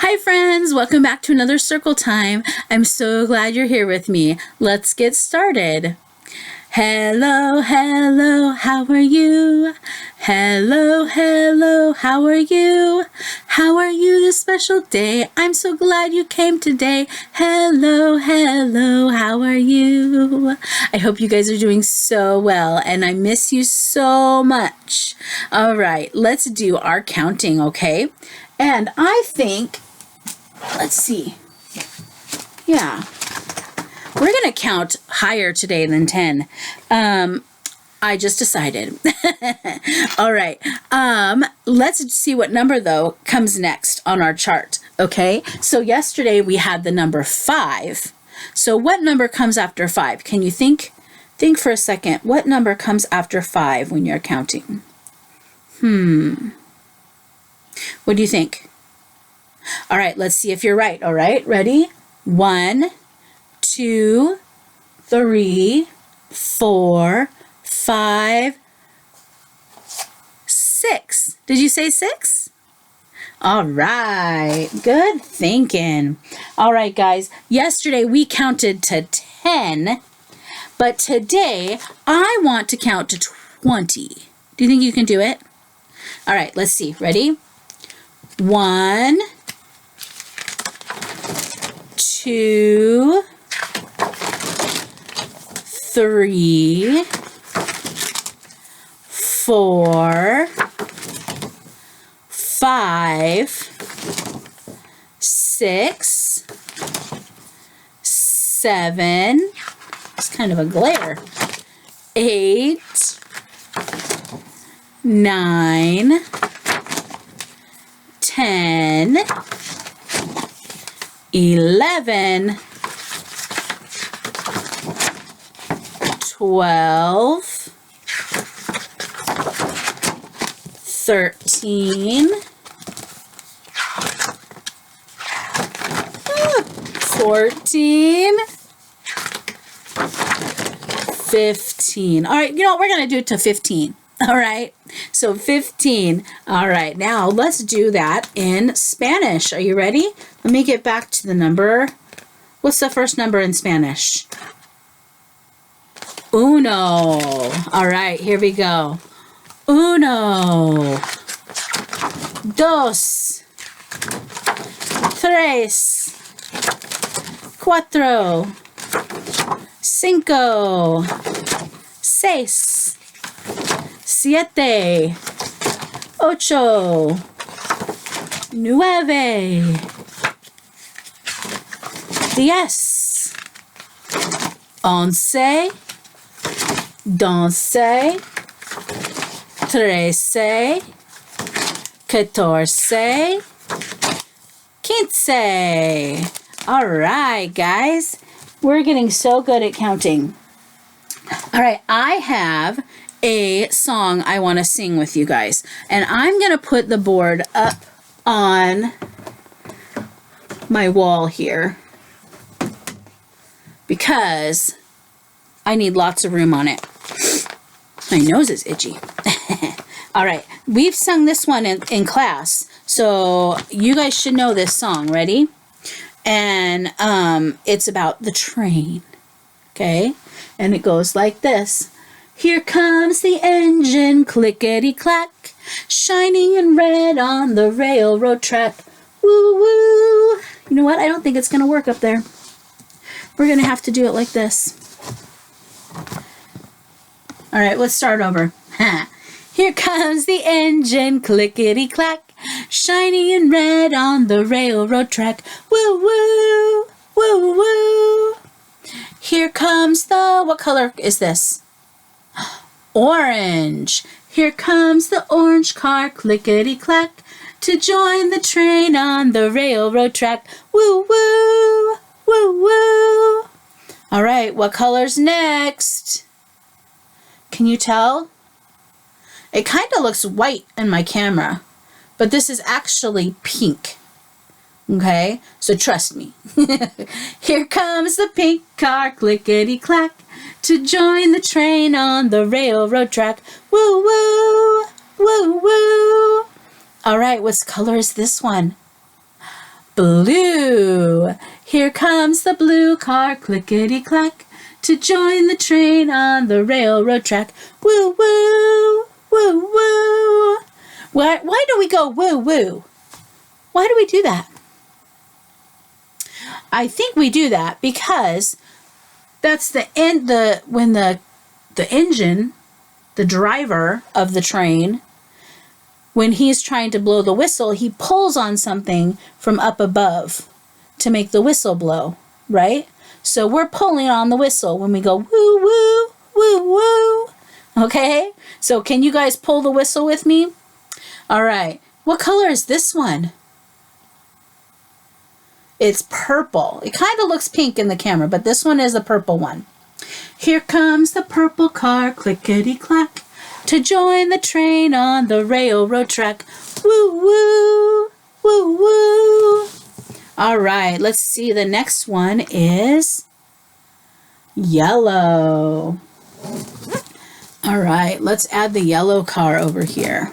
Hi friends, welcome back to another circle time. I'm so glad you're here with me. Let's get started. Hello, hello, how are you? Hello, hello, how are you? How are you this special day? I'm so glad you came today. Hello, hello, how are you? I hope you guys are doing so well and I miss you so much. All right, let's do our counting, okay? And I think, let's see. Yeah. We're going to count higher today than 10. I just decided. All right. Let's see what number, though, comes next on our chart. Okay. So yesterday we had the number 5. So what number comes after 5? Can you think? Think for a second. What number comes after 5 when you're counting? What do you think? All right. Let's see if you're right. All right. Ready? 1, 2, 3, 4, 5, 6. Did you say 6? All right. Good thinking. All right, guys. Yesterday we counted to 10, but today I want to count to 20. Do you think you can do it? All right. Let's see. Ready? 1, 2, 3, 4, 5, 6, 7. It's kind of a glare. 8, 9, 10, 11, 12, 13, 14, 15. All right, you know what? We're going to do it to 15. All right, so 15. All right, now let's do that in Spanish. Are you ready? Let me get back to the number. What's the first number in Spanish? Uno. All right, here we go. Uno. Dos. Tres. Cuatro. Cinco. Seis. Siete. Ocho. Nueve. 10. 11. 12, 13, 14, 15. All right, guys. We're getting so good at counting. All right, I have a song I want to sing with you guys. And I'm going to put the board up on my wall here because I need lots of room on it. My nose is itchy. All right, we've sung this one in class, so you guys should know this song. Ready? And it's about the train, okay? And it goes like this. Here comes the engine, clickety-clack, shining in red on the railroad track. Woo-woo! You know what? I don't think it's going to work up there. We're going to have to do it like this. All right, let's start over. Here comes the engine, clickety-clack, shining in red on the railroad track. Woo-woo, woo-woo. Here comes the, what color is this? Orange. Here comes the orange car, clickety-clack, to join the train on the railroad track. Woo-woo, woo-woo. All right, what color's next? Can you tell? It kind of looks white in my camera, but this is actually pink. Okay, so trust me. Here comes the pink car, clickety-clack, to join the train on the railroad track. Woo-woo, woo-woo. All right, what color is this one? Blue. Here comes the blue car, clickety-clack, to join the train on the railroad track. Woo, woo, woo, woo. Why do we go woo, woo? Why do we do that? I think we do that because that's the end, when the engine, the driver of the train, when he's trying to blow the whistle, he pulls on something from up above to make the whistle blow, right? So we're pulling on the whistle when we go woo, woo, woo, woo. Okay? So can you guys pull the whistle with me? All right. What color is this one? It's purple. It kind of looks pink in the camera, but this one is a purple one. Here comes the purple car, clickety-clack, to join the train on the railroad track. Woo, woo, woo, woo. All right, let's see. The next one is yellow. All right, let's add the yellow car over here.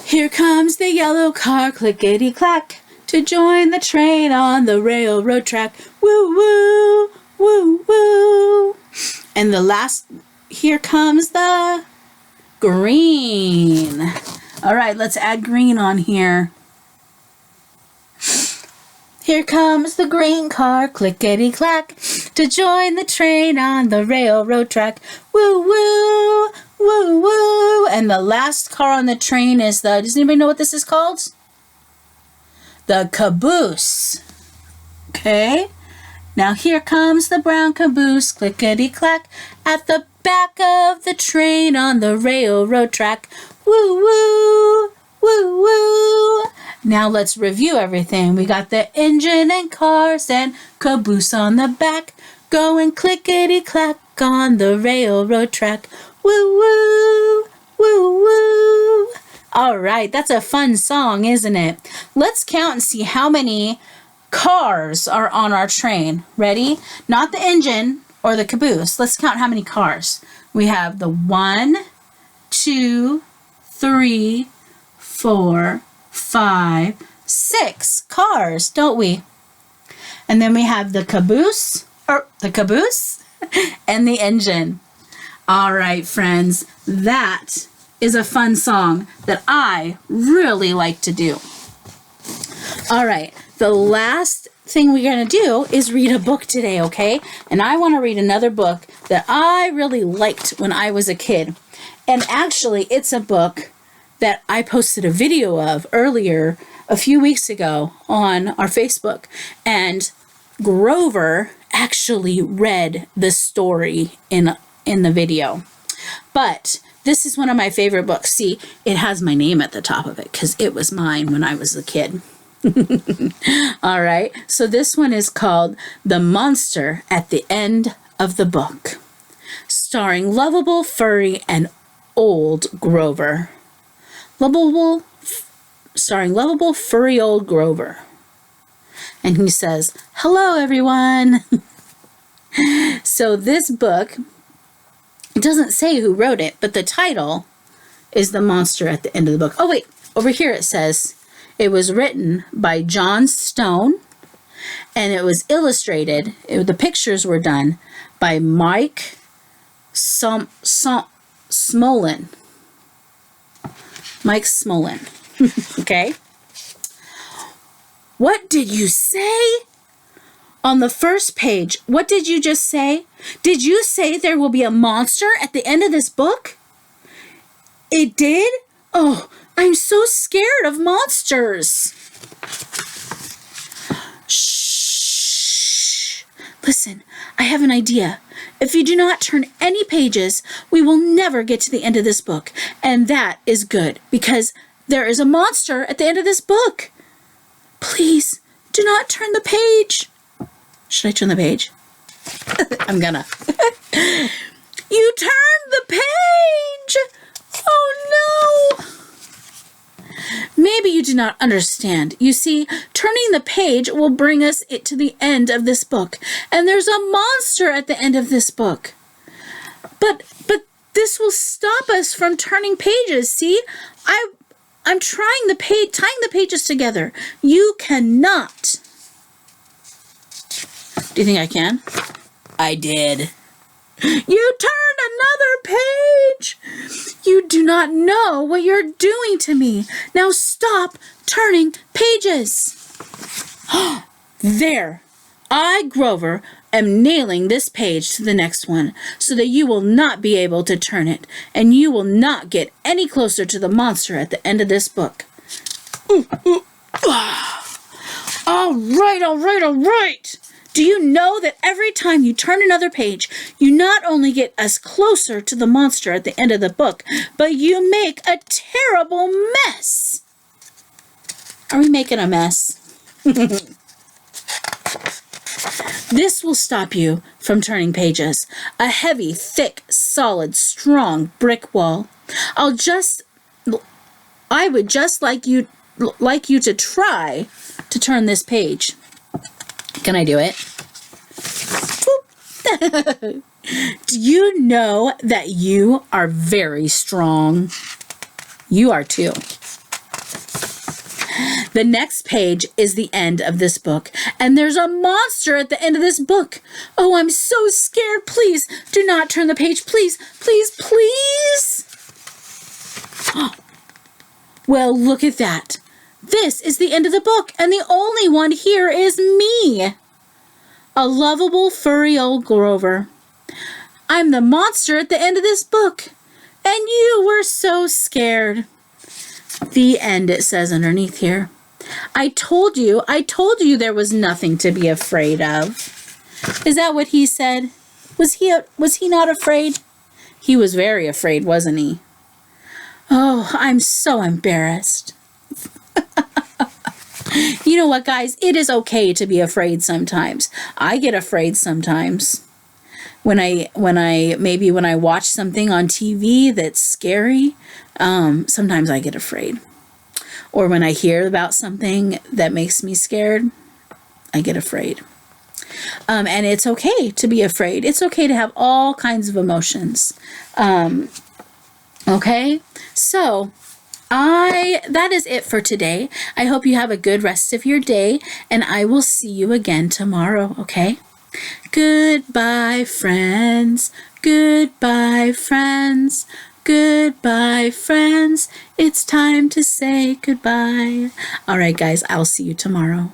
Here comes the yellow car, clickety-clack, to join the train on the railroad track. Woo, woo, woo, woo. And the last, here comes the green. All right, let's add green on here. Here comes the green car, clickety-clack, to join the train on the railroad track. Woo, woo, woo, woo. And the last car on the train is does anybody know what this is called? The caboose. Okay. Now here comes the brown caboose, clickety-clack, at the back of the train on the railroad track. Woo, woo, woo, woo. Now let's review everything. We got the engine and cars and caboose on the back, going clickety-clack on the railroad track. Woo, woo, woo, woo. All right, that's a fun song, isn't it? Let's count and see how many cars are on our train. Ready? Not the engine or the caboose. Let's count how many cars. We have the 1, 2, 3, 4, 5, 6 cars, don't we? And then we have the caboose, and the engine. All right, friends, that is a fun song that I really like to do. All right, the last thing we're going to do is read a book today, okay? And I want to read another book that I really liked when I was a kid. And actually, it's a book that I posted a video of earlier, a few weeks ago, on our Facebook. And Grover actually read the story in the video. But this is one of my favorite books. See, it has my name at the top of it because it was mine when I was a kid. All right, so this one is called The Monster at the End of the Book, starring lovable, furry, and old Grover. Starring lovable, furry old Grover. And he says, "Hello, everyone." So this book, it doesn't say who wrote it, but the title is The Monster at the End of the Book. Oh, wait, over here it says, it was written by John Stone, and it was illustrated. The pictures were done by Mike Smolin. Mike Smolin. Okay. What did you say? On the first page, what did you just say? Did you say there will be a monster at the end of this book? It did? Oh, I'm so scared of monsters. Shh. Listen, I have an idea. If you do not turn any pages, we will never get to the end of this book. And that is good, because there is a monster at the end of this book. Please, do not turn the page. Should I turn the page? I'm gonna. You turned the page! Oh no! Maybe you do not understand. You see, turning the page will bring us to the end of this book. And there's a monster at the end of this book. But this will stop us from turning pages. See? I'm tying the pages together. You cannot. Do you think I can? I did. You turned another page. You do not know what you're doing to me. Now stop turning pages. There. I, Grover, am nailing this page to the next one so that you will not be able to turn it, and you will not get any closer to the monster at the end of this book. All right. Do you know that every time you turn another page, you not only get us closer to the monster at the end of the book, but you make a terrible mess? Are we making a mess? This will stop you from turning pages. A heavy, thick, solid, strong brick wall. I would just like you to try to turn this page. Can I do it? Do you know that you are very strong? You are too. The next page is the end of this book, and there's a monster at the end of this book. Oh, I'm so scared. Please do not turn the page. Please. Oh. Well, look at that. This is the end of the book, and the only one here is me. A lovable, furry old Grover. I'm the monster at the end of this book, and you were so scared. The end, it says underneath here. I told you there was nothing to be afraid of. Is that what he said? Was he not afraid? He was very afraid, wasn't he? Oh, I'm so embarrassed. You know what, guys? It is okay to be afraid sometimes. I get afraid sometimes. When I watch something on TV that's scary, sometimes I get afraid. Or when I hear about something that makes me scared, I get afraid. And it's okay to be afraid. It's okay to have all kinds of emotions. Okay? So, that is it for today. I hope you have a good rest of your day, and I will see you again tomorrow, okay? Goodbye, friends. Goodbye, friends. Goodbye, friends. It's time to say goodbye. All right, guys, I'll see you tomorrow.